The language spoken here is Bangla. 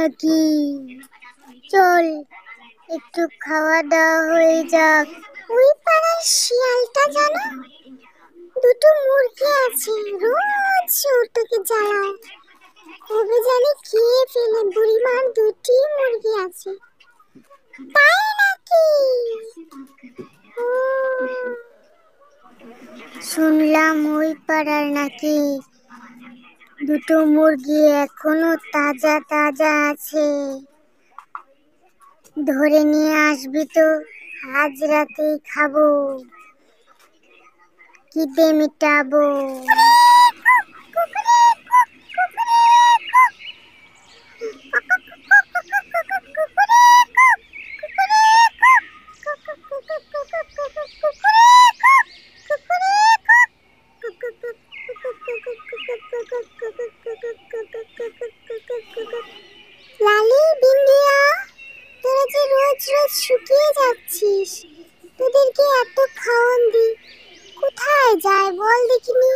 নাকি? চল একটু খাওয়া দাওয়া হয়ে যাক। ওই পাড়ার শিয়ালটা জানো, দুটো মুরগি আছে, রোজ ওটাকে জ্বালায়। কবে জানি খেয়ে ফেলে। বুড়িমার দুটি মুরগি আছে। তাই নাকি? শুনলাম ওই পাড়ার নাকি দুটো মুরগি এখনো তাজা তাজা আছে। ধরে নিয়ে আসবি তো, আজ রাতেই খাবো, খিদে মিটাবো। লালি, বিন্দিয়া, তোরা যে রোজ রোজ শুকিয়ে যাচ্ছিস, তোদেরকে এত খাওয়ান দি, কোথায় যায় বল দেখিনি?